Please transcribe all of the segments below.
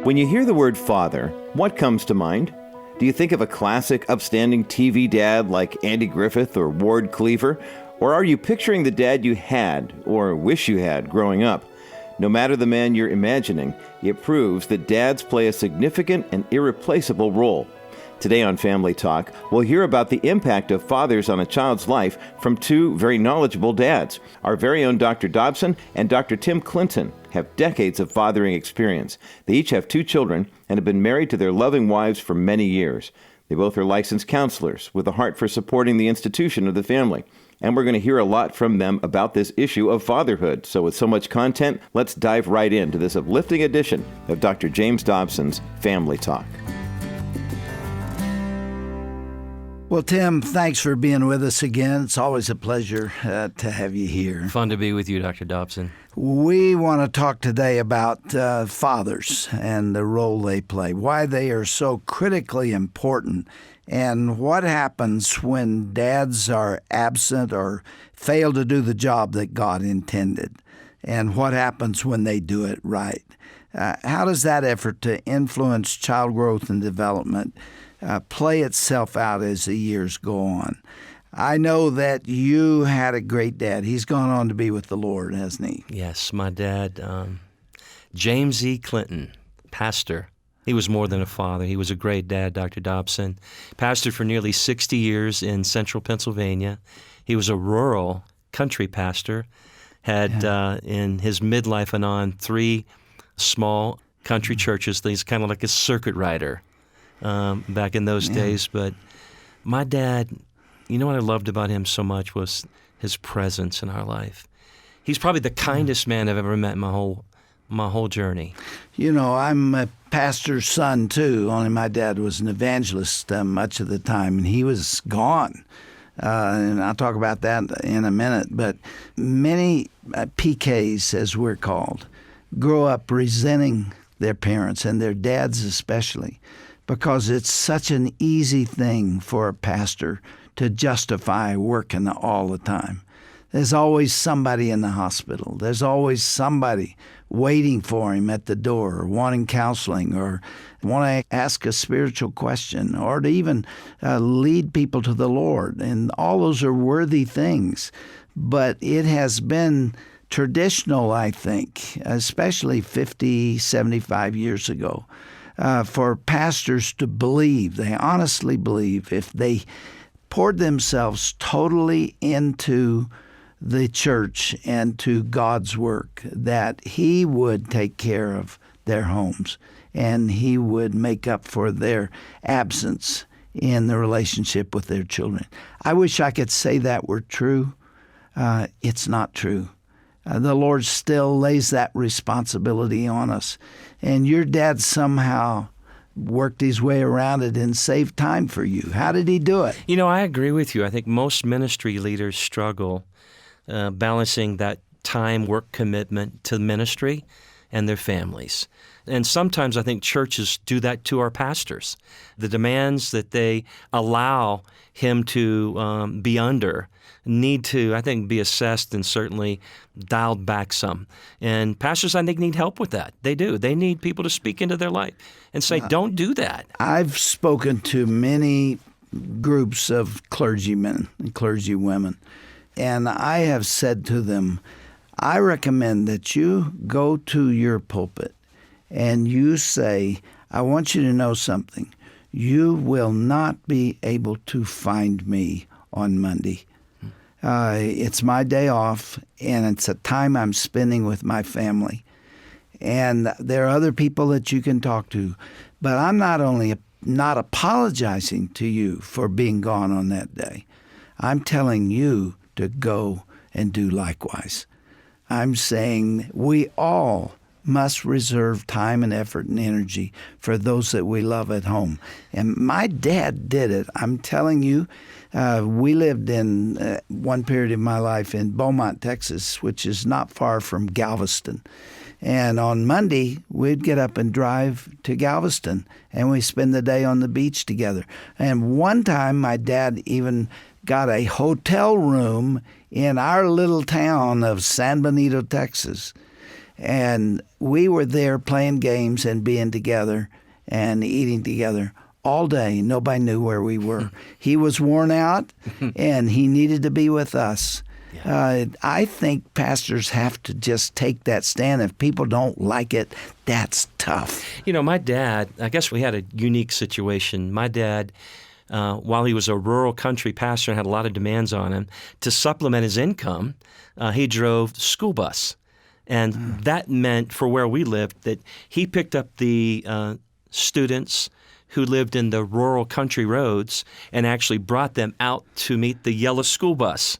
When you hear the word father, what comes to mind? Do you think of a classic, upstanding TV dad like Andy Griffith or Ward Cleaver? Or are you picturing the dad you had, or wish you had, growing up? No matter the man you're imagining, it proves that dads play a significant and irreplaceable role. Today on Family Talk, we'll hear about the impact of fathers on a child's life from two very knowledgeable dads. Our very own Dr. Dobson and Dr. Tim Clinton have decades of fathering experience. They each have two children and have been married to their loving wives for many years. They both are licensed counselors with a heart for supporting the institution of the family. And we're going to hear a lot from them about this issue of fatherhood. So with so much content, let's dive right into this uplifting edition of Dr. James Dobson's Family Talk. Well, Tim, thanks for being with us again. It's always a pleasure to have you here. Fun to be with you, Dr. Dobson. We want to talk today about fathers and the role they play, why they are so critically important, and what happens when dads are absent or fail to do the job that God intended, and what happens when they do it right. How does that effort to influence child growth and development play itself out as the years go on? I know that you had a great dad. He's gone on to be with the Lord, hasn't he? Yes, my dad, James E. Clinton, pastor. He was more than a father. He was a great dad, Dr. Dobson. Pastored for nearly 60 years in central Pennsylvania. He was a rural country pastor, had in his midlife and on 3 small country churches. He's kind of like a circuit rider back in those days. But my dad, you know what I loved about him so much was his presence in our life. He's probably the kindest man I've ever met in my whole journey. You know, I'm a pastor's son too, only my dad was an evangelist much of the time, and he was gone. And I'll talk about that in a minute. But many PKs, as we're called, grow up resenting their parents, and their dads especially, because it's such an easy thing for a pastor to justify working all the time. There's always somebody in the hospital. There's always somebody waiting for him at the door, or wanting counseling, or want to ask a spiritual question, or to even lead people to the Lord. And all those are worthy things. But it has been traditional, I think, especially 50, 75 years ago, for pastors to believe, they honestly believe, if they poured themselves totally into the church and to God's work, that He would take care of their homes and He would make up for their absence in the relationship with their children. I wish I could say that were true. It's not true. The Lord still lays that responsibility on us. And your dad somehow worked his way around it and saved time for you. How did he do it? You know, I agree with you. I think most ministry leaders struggle balancing that time-work commitment to ministry and their families. And sometimes I think churches do that to our pastors. The demands that they allow him to be under need to, I think, be assessed and certainly dialed back some. And pastors, I think, need help with that. They do. They need people to speak into their life and say, don't do that. I've spoken to many groups of clergymen and clergywomen, and I have said to them, I recommend that you go to your pulpit and you say, I want you to know something. You will not be able to find me on Monday. It's my day off, and it's a time I'm spending with my family. And there are other people that you can talk to. But I'm not only not apologizing to you for being gone on that day. I'm telling you to go and do likewise. I'm saying we all must reserve time and effort and energy for those that we love at home. And my dad did it. I'm telling you, we lived in one period of my life in Beaumont, Texas, which is not far from Galveston. And on Monday, we'd get up and drive to Galveston, and we spend the day on the beach together. And one time, my dad even got a hotel room in our little town of San Benito, Texas. And we were there playing games and being together and eating together all day. Nobody knew where we were. He was worn out, and he needed to be with us. I think pastors have to just take that stand. If people don't like it, that's tough. You know, my dad, I guess we had a unique situation. My dad, while he was a rural country pastor and had a lot of demands on him, to supplement his income, he drove the school bus. And that meant, for where we lived, that he picked up the students who lived in the rural country roads and actually brought them out to meet the yellow school bus.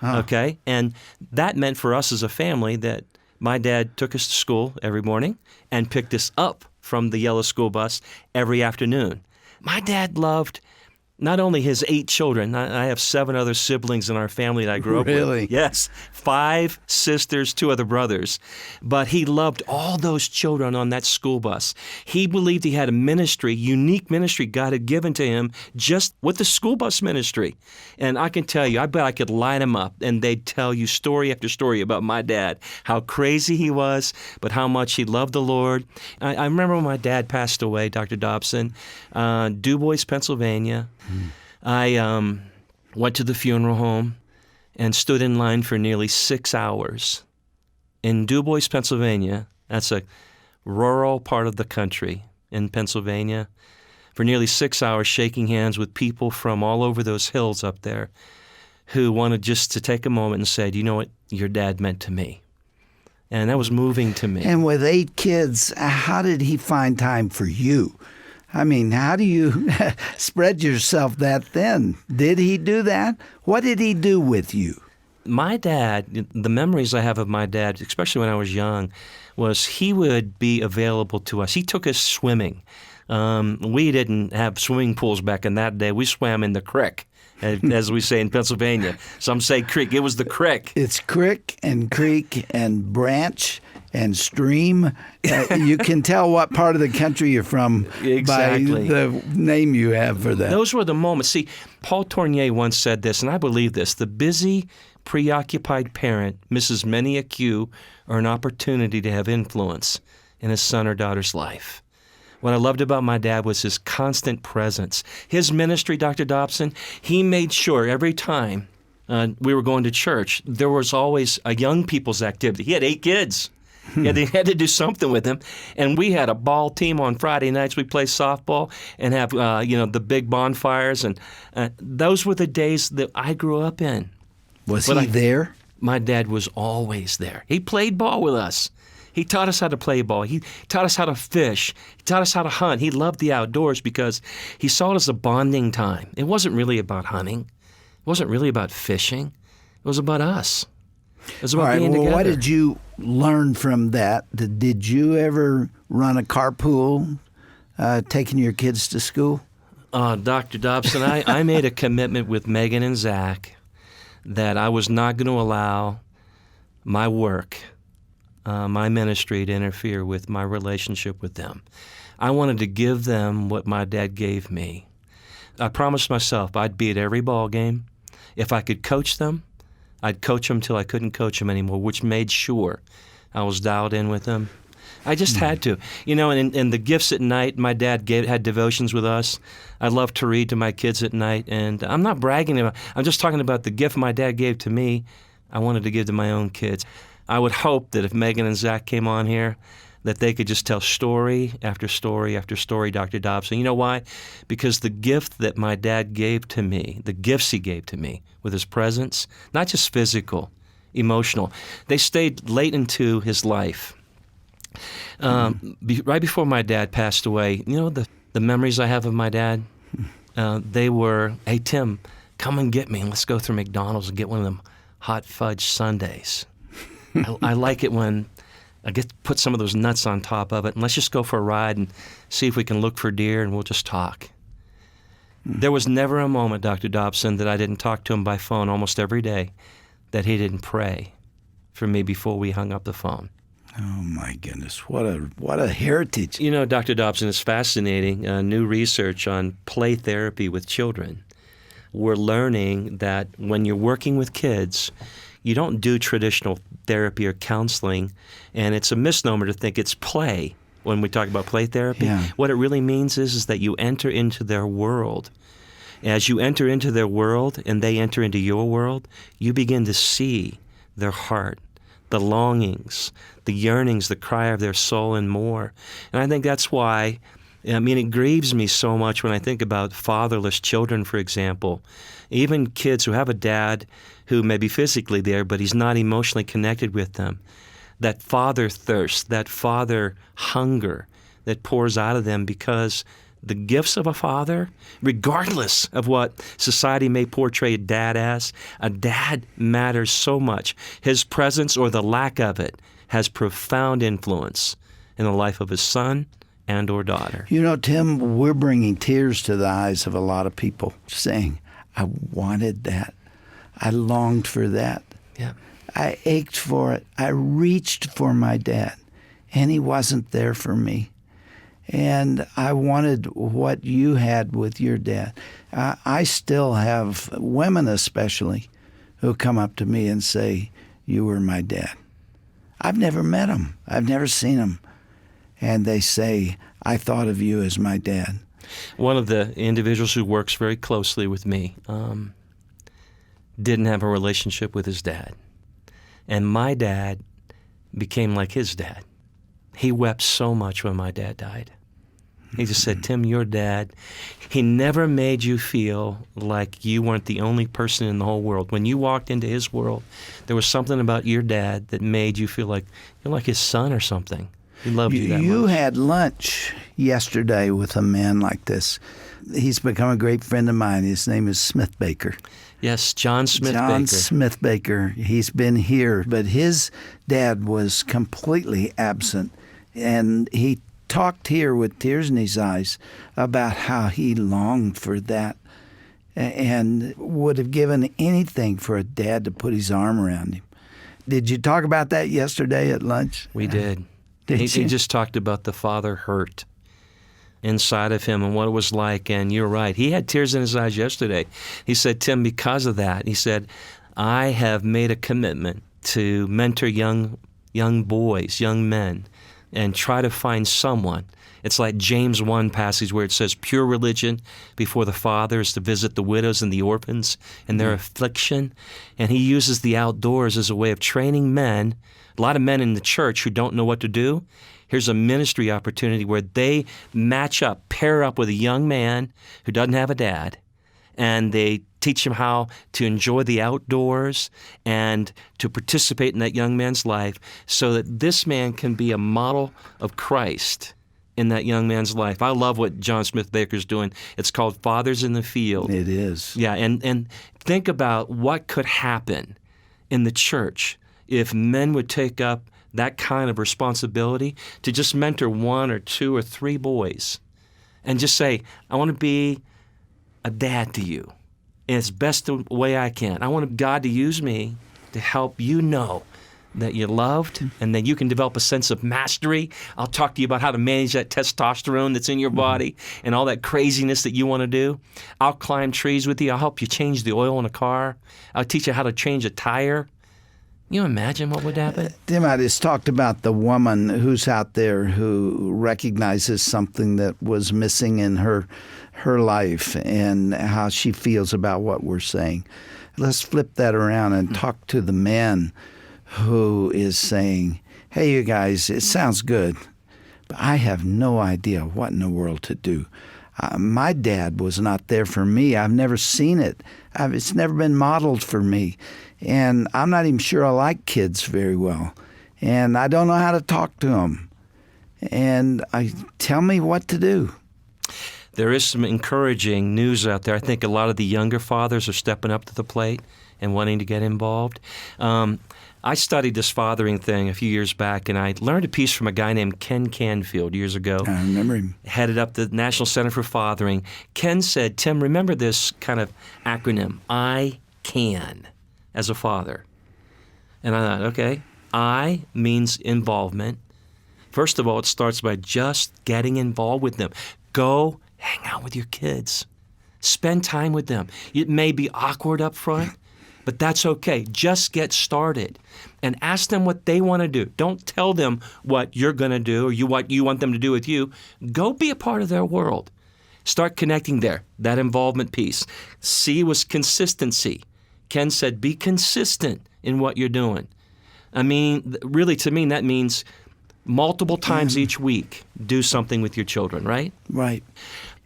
Okay? And that meant for us as a family that my dad took us to school every morning and picked us up from the yellow school bus every afternoon. My dad loved not only his 8 children. I have 7 other siblings in our family that I grew up with. Really? Yes. 5 sisters, 2 other brothers. But he loved all those children on that school bus. He believed he had a ministry, unique ministry God had given to him just with the school bus ministry. And I can tell you, I bet I could line them up and they'd tell you story after story about my dad, how crazy he was, but how much he loved the Lord. I remember when my dad passed away, Dr. Dobson, Du Bois, Pennsylvania. I went to the funeral home and stood in line for nearly 6 hours. In Du Bois, Pennsylvania, that's a rural part of the country in Pennsylvania, for nearly 6 hours shaking hands with people from all over those hills up there who wanted just to take a moment and say, you know what your dad meant to me. And that was moving to me. And with 8 kids, how did he find time for you? I mean, how do you spread yourself that thin? Did he do that? What did he do with you? My dad, the memories I have of my dad, especially when I was young, was he would be available to us. He took us swimming. We didn't have swimming pools back in that day. We swam in the creek, as we say in Pennsylvania. Some say creek. It was the creek. It's creek and branch and stream. You can tell what part of the country you're from Exactly. by the name you have for that. Those were the moments. See, Paul Tournier once said this, and I believe this: the busy, preoccupied parent misses many a cue or an opportunity to have influence in his son or daughter's life. What I loved about my dad was his constant presence. His ministry, Dr. Dobson, he made sure every time we were going to church, there was always a young people's activity. He had 8 kids. Yeah, they had to do something with him. And we had a ball team on Friday nights. We play softball and have, the big bonfires. And those were the days that I grew up in. Was he there? My dad was always there. He played ball with us. He taught us how to play ball. He taught us how to fish. He taught us how to hunt. He loved the outdoors because he saw it as a bonding time. It wasn't really about hunting. It wasn't really about fishing. It was about us. It was about being together. What did you learn from that? Did you ever run a carpool, taking your kids to school? Dr. Dobson, I made a commitment with Megan and Zach that I was not going to allow my work, my ministry, to interfere with my relationship with them. I wanted to give them what my dad gave me. I promised myself I'd be at every ball game. If I could coach them, I'd coach them till I couldn't coach them anymore, which made sure I was dialed in with them. I just had to. And the gifts at night, my dad had devotions with us. I loved to read to my kids at night. And I'm not bragging about I'm just talking about the gift my dad gave to me, I wanted to give to my own kids. I would hope that if Megan and Zach came on here, that they could just tell story after story after story, Dr. Dobson. You know why? Because the gift that my dad gave to me, the gifts he gave to me with his presence, not just physical, emotional, they stayed late into his life. Right before my dad passed away, the memories I have of my dad, they were, hey, Tim, come and get me and let's go through McDonald's and get one of them hot fudge sundaes. I like it when I get to put some of those nuts on top of it, and let's just go for a ride and see if we can look for deer, and we'll just talk. There was never a moment, Dr. Dobson, that I didn't talk to him by phone almost every day, that he didn't pray for me before we hung up the phone. Oh, my goodness. What a heritage. Dr. Dobson, it's fascinating. New research on play therapy with children. We're learning that when you're working with kids, you don't do traditional therapy or counseling, and it's a misnomer to think it's play when we talk about play therapy. Yeah. What it really means is that you enter into their world. As you enter into their world and they enter into your world, you begin to see their heart, the longings, the yearnings, the cry of their soul and more. And I think that's why, it grieves me so much when I think about fatherless children, for example. Even kids who have a dad who may be physically there, but he's not emotionally connected with them. That father thirst, that father hunger that pours out of them because the gifts of a father, regardless of what society may portray a dad matters so much. His presence or the lack of it has profound influence in the life of his son and or daughter. You know, Tim, we're bringing tears to the eyes of a lot of people saying, I wanted that. I longed for that. Yeah. I ached for it. I reached for my dad, and he wasn't there for me. And I wanted what you had with your dad. I still have women especially who come up to me and say, you were my dad. I've never met him. I've never seen him. And they say, I thought of you as my dad. One of the individuals who works very closely with me didn't have a relationship with his dad. And my dad became like his dad. He wept so much when my dad died. He just said, Tim, your dad, he never made you feel like you weren't the only person in the whole world. When you walked into his world, there was something about your dad that made you feel like you're like his son or something. He loved you that much. You had lunch yesterday with a man like this. He's become a great friend of mine. His name is Smith Baker. Yes, John Smith Baker. John Smith Baker. He's been here, but his dad was completely absent. And he talked here with tears in his eyes about how he longed for that and would have given anything for a dad to put his arm around him. Did you talk about that yesterday at lunch? We did. Did He you? just talked about the father hurt inside of him and what it was like. And you're right. He had tears in his eyes yesterday. He said, Tim, because of that, he said, I have made a commitment to mentor young boys, young men, and try to find someone. It's like James 1 passage where it says, pure religion before the Father is to visit the widows and the orphans in their affliction. And he uses the outdoors as a way of training men, a lot of men in the church who don't know what to do. Here's a ministry opportunity where they match up, pair up with a young man who doesn't have a dad, and they teach him how to enjoy the outdoors and to participate in that young man's life so that this man can be a model of Christ in that young man's life. I love what John Smith Baker's doing. It's called Fathers in the Field. It is. Yeah, and think about what could happen in the church if men would take up that kind of responsibility to just mentor one or two or three boys and just say, I want to be a dad to you in its best way I can. I want God to use me to help you know that you're loved and that you can develop a sense of mastery. I'll talk to you about how to manage that testosterone that's in your body and all that craziness that you want to do. I'll climb trees with you. I'll help you change the oil in a car. I'll teach you how to change a tire. You imagine what would happen? Tim, I just talked about the woman who's out there who recognizes something that was missing in her life and how she feels about what we're saying. Let's flip that around and talk to the man who is saying, hey, you guys, it sounds good, but I have no idea what in the world to do. My dad was not there for me. I've never seen it. It's never been modeled for me. And I'm not even sure I like kids very well. And I don't know how to talk to them. And tell me what to do. There is some encouraging news out there. I think a lot of the younger fathers are stepping up to the plate and wanting to get involved. I studied this fathering thing a few years back, and I learned a piece from a guy named Ken Canfield years ago. I remember him. Headed up the National Center for Fathering. Ken said, Tim, remember this kind of acronym, I can, as a father. And I thought, okay, I means involvement. First of all, it starts by just getting involved with them. Go hang out with your kids. Spend time with them. It may be awkward up front. But that's okay. Just get started and ask them what they want to do. Don't tell them what you're going to do or what you want them to do with you. Go be a part of their world. Start connecting there, that involvement piece. C was consistency. Ken said, be consistent in what you're doing. I mean, really, to me, that means multiple times each week, do something with your children, right? Right.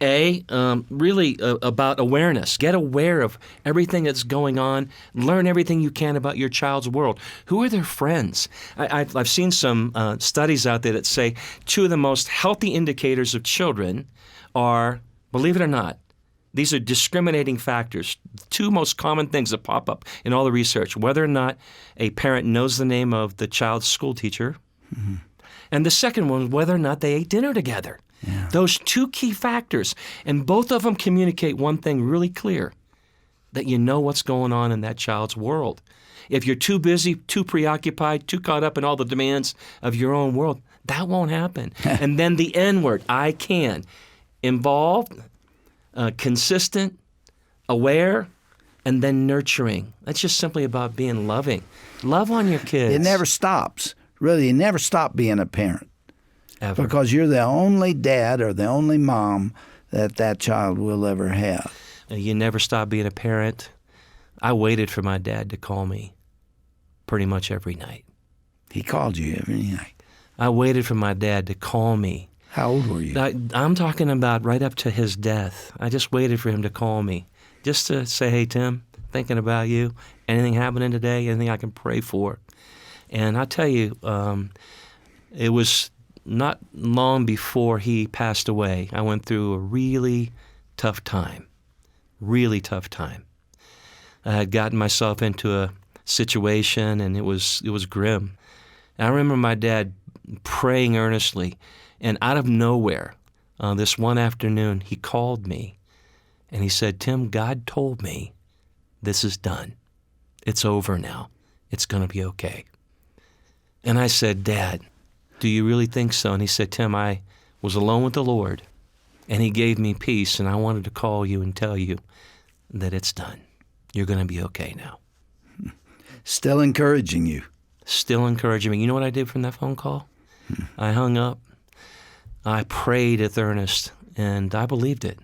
A, really about awareness. Get aware of everything that's going on. Learn everything you can about your child's world. Who are their friends? I've seen some studies out there that say 2 of the most healthy indicators of children are, believe it or not, these are discriminating factors. 2 most common things that pop up in all the research, whether or not a parent knows the name of the child's school teacher, and the second one, whether or not they ate dinner together. Yeah. Those 2 key factors, and both of them communicate one thing really clear, that you know what's going on in that child's world. If you're too busy, too preoccupied, too caught up in all the demands of your own world, that won't happen. And then the N word, I can. Involved, consistent, aware, and then nurturing. That's just simply about being loving. Love on your kids. It never stops. Really, you never stop being a parent. Ever. Because you're the only dad or the only mom that child will ever have. You never stop being a parent. I waited for my dad to call me pretty much every night. He called you every night. I waited for my dad to call me. How old were you? I'm talking about right up to his death. I just waited for him to call me, just to say, hey, Tim, thinking about you. Anything happening today? Anything I can pray for? And I tell you, it was not long before he passed away. I went through a really tough time. I had gotten myself into a situation, and it was grim. And I remember my dad praying earnestly, and out of nowhere, this one afternoon, he called me, and he said, Tim, God told me this is done. It's over now. It's going to be okay. And I said, Dad, do you really think so? And he said, Tim, I was alone with the Lord, and he gave me peace, and I wanted to call you and tell you that it's done. You're going to be okay now. Still encouraging you. Still encouraging me. You know what I did from that phone call? I hung up. I prayed with earnest, and I believed it.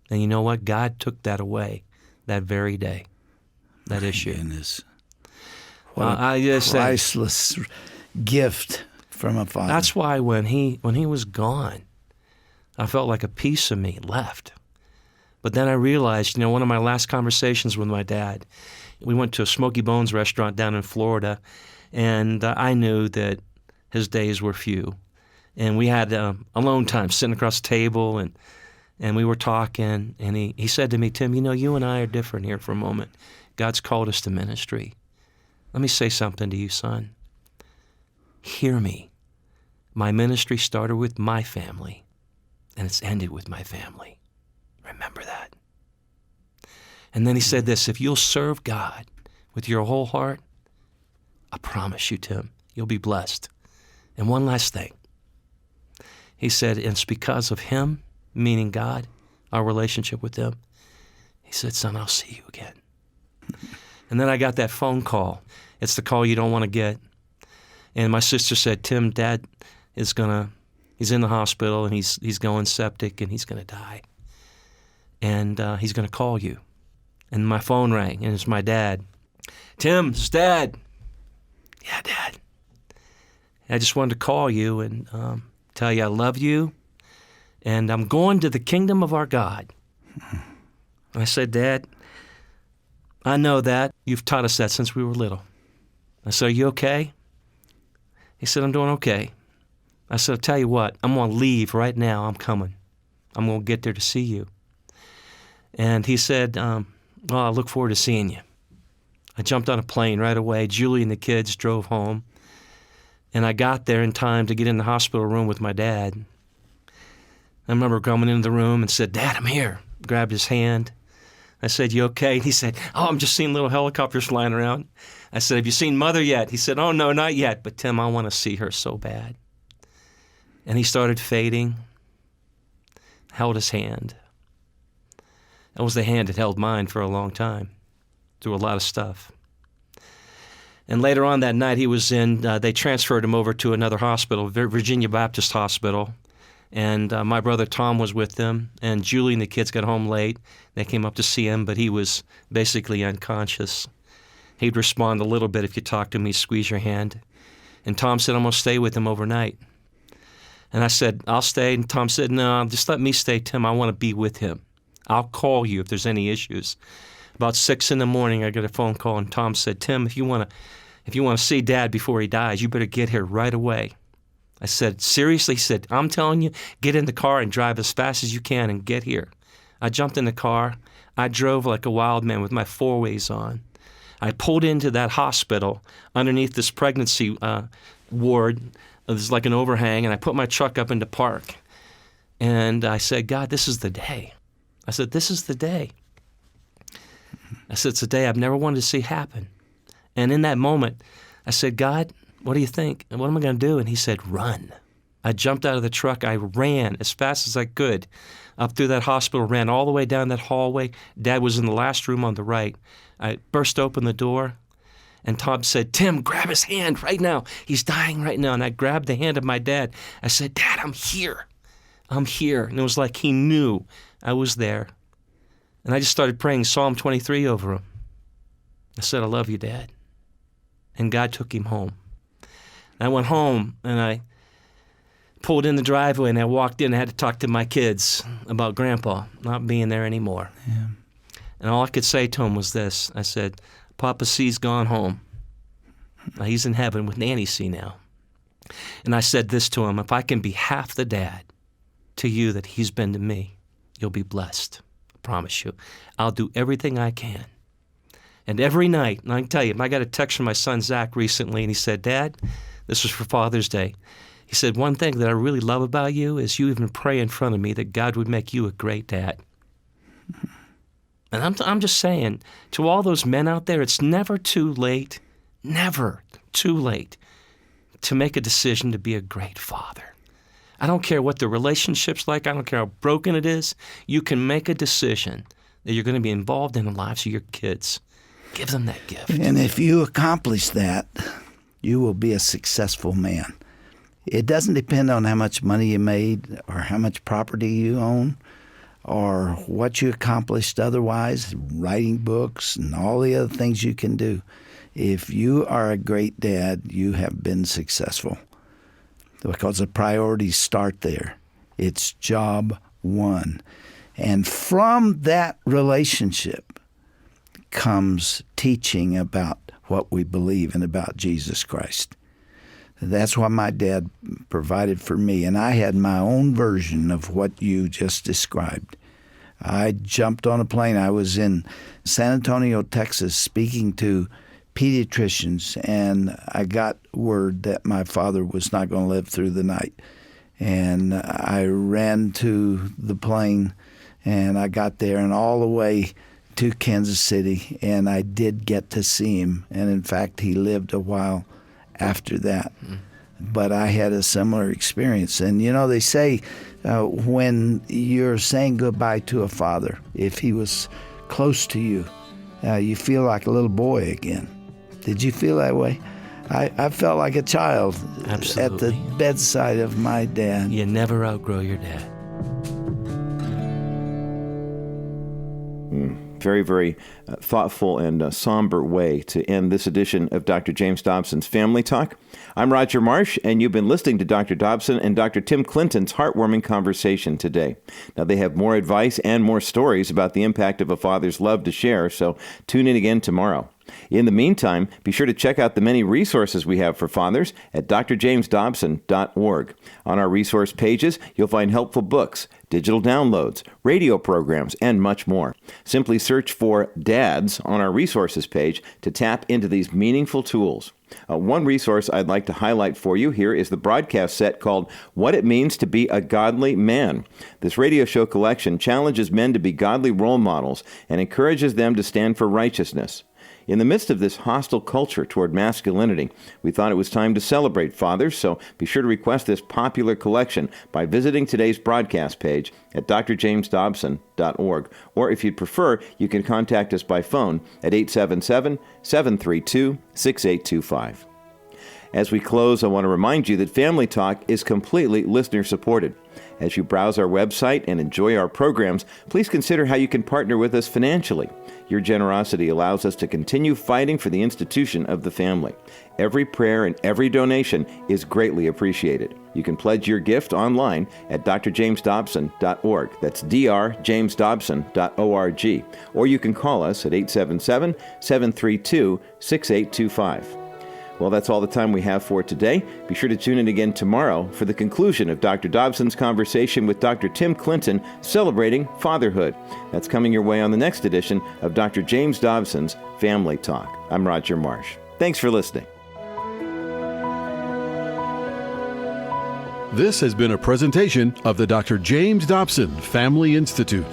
And you know what? God took that away that very day, that issue. Goodness. What a priceless gift from a father. That's why when he was gone, I felt like a piece of me left. But then I realized, one of my last conversations with my dad, we went to a Smoky Bones restaurant down in Florida, and I knew that his days were few. And we had alone time sitting across the table, and we were talking, and he said to me, Tim, you and I are different here for a moment. God's called us to ministry. Let me say something to you, son. Hear me. My ministry started with my family, and it's ended with my family. Remember that. And then he said this, if you'll serve God with your whole heart, I promise you, Tim, you'll be blessed. And one last thing. He said, it's because of him, meaning God, our relationship with him. He said, son, I'll see you again. And then I got that phone call. It's the call you don't want to get. And my sister said, Tim, Dad is he's in the hospital, and he's going septic, and he's going to die. And he's going to call you. And my phone rang, and it's my dad. Tim, it's Dad. Yeah, Dad. I just wanted to call you and tell you I love you, and I'm going to the kingdom of our God. I said, Dad, I know that. You've taught us that since we were little. I said, are you okay? He said, I'm doing okay. I said, I'll tell you what, I'm going to leave right now. I'm coming. I'm going to get there to see you. And he said, well, I look forward to seeing you. I jumped on a plane right away. Julie and the kids drove home. And I got there in time to get in the hospital room with my dad. I remember coming into the room and said, Dad, I'm here. Grabbed his hand. I said, you okay? And he said, oh, I'm just seeing little helicopters flying around. I said, have you seen Mother yet? He said, oh, no, not yet. But Tim, I want to see her so bad. And he started fading. Held his hand. That was the hand that held mine for a long time, through a lot of stuff. And later on that night, they transferred him over to another hospital, Virginia Baptist Hospital. And my brother Tom was with them, and Julie and the kids got home late. They came up to see him, but he was basically unconscious. He'd respond a little bit if you talked to him, he'd squeeze your hand. And Tom said, I'm going to stay with him overnight. And I said, I'll stay. And Tom said, no, just let me stay, Tim. I want to be with him. I'll call you if there's any issues. About 6 a.m, I got a phone call, and Tom said, Tim, if you want to see Dad before he dies, you better get here right away. I said, seriously? He said, I'm telling you, get in the car and drive as fast as you can and get here. I jumped in the car. I drove like a wild man with my four-ways on. I pulled into that hospital underneath this pregnancy ward. There's like an overhang, and I put my truck up into park. And I said, God, this is the day. I said, this is the day. I said, it's a day I've never wanted to see happen. And in that moment, I said, God, what do you think? And what am I going to do? And he said, run. I jumped out of the truck. I ran as fast as I could up through that hospital, ran all the way down that hallway. Dad was in the last room on the right. I burst open the door, and Tom said, Tim, grab his hand right now. He's dying right now. And I grabbed the hand of my dad. I said, Dad, I'm here. I'm here. And it was like he knew I was there. And I just started praying Psalm 23 over him. I said, I love you, Dad. And God took him home. I went home, and I pulled in the driveway, and I walked in and had to talk to my kids about Grandpa not being there anymore. Yeah. And all I could say to him was this. I said, Papa C's gone home. Now, he's in heaven with Nanny C now. And I said this to him, if I can be half the dad to you that he's been to me, you'll be blessed. I promise you. I'll do everything I can. And every night, and I can tell you, I got a text from my son Zach recently, and he said, Dad, this was for Father's Day. He said, one thing that I really love about you is you even pray in front of me that God would make you a great dad. And I'm just saying, to all those men out there, it's never too late to make a decision to be a great father. I don't care what the relationship's like. I don't care how broken it is. You can make a decision that you're going to be involved in the lives of your kids. Give them that gift. And if you accomplish that, you will be a successful man. It doesn't depend on how much money you made or how much property you own or what you accomplished otherwise, writing books and all the other things you can do. If you are a great dad, you have been successful because the priorities start there. It's job one. And from that relationship comes teaching about what we believe and about Jesus Christ. That's what my dad provided for me, and I had my own version of what you just described. I jumped on a plane. I was in San Antonio, Texas, speaking to pediatricians, and I got word that my father was not going to live through the night. And I ran to the plane, and I got there, and all the way to Kansas City, and I did get to see him. And in fact, he lived a while after that. But I had a similar experience. And you know, they say when you're saying goodbye to a father, if he was close to you, you feel like a little boy again. Did you feel that way? I felt like a child. Absolutely. At the bedside of my dad. You never outgrow your dad. Very, very thoughtful and somber way to end this edition of Dr. James Dobson's Family Talk. I'm Roger Marsh, and you've been listening to Dr. Dobson and Dr. Tim Clinton's heartwarming conversation today. Now, they have more advice and more stories about the impact of a father's love to share, so tune in again tomorrow. In the meantime, be sure to check out the many resources we have for fathers at drjamesdobson.org. On our resource pages, you'll find helpful books, digital downloads, radio programs, and much more. Simply search for DADS on our resources page to tap into these meaningful tools. One resource I'd like to highlight for you here is the broadcast set called What It Means to Be a Godly Man. This radio show collection challenges men to be godly role models and encourages them to stand for righteousness. In the midst of this hostile culture toward masculinity, we thought it was time to celebrate fathers, so be sure to request this popular collection by visiting today's broadcast page at drjamesdobson.org. Or if you'd prefer, you can contact us by phone at 877-732-6825. As we close, I want to remind you that Family Talk is completely listener-supported. As you browse our website and enjoy our programs, please consider how you can partner with us financially. Your generosity allows us to continue fighting for the institution of the family. Every prayer and every donation is greatly appreciated. You can pledge your gift online at drjamesdobson.org. That's drjamesdobson.org. Or you can call us at 877-732-6825. Well, that's all the time we have for today. Be sure to tune in again tomorrow for the conclusion of Dr. Dobson's conversation with Dr. Tim Clinton celebrating fatherhood. That's coming your way on the next edition of Dr. James Dobson's Family Talk. I'm Roger Marsh. Thanks for listening. This has been a presentation of the Dr. James Dobson Family Institute.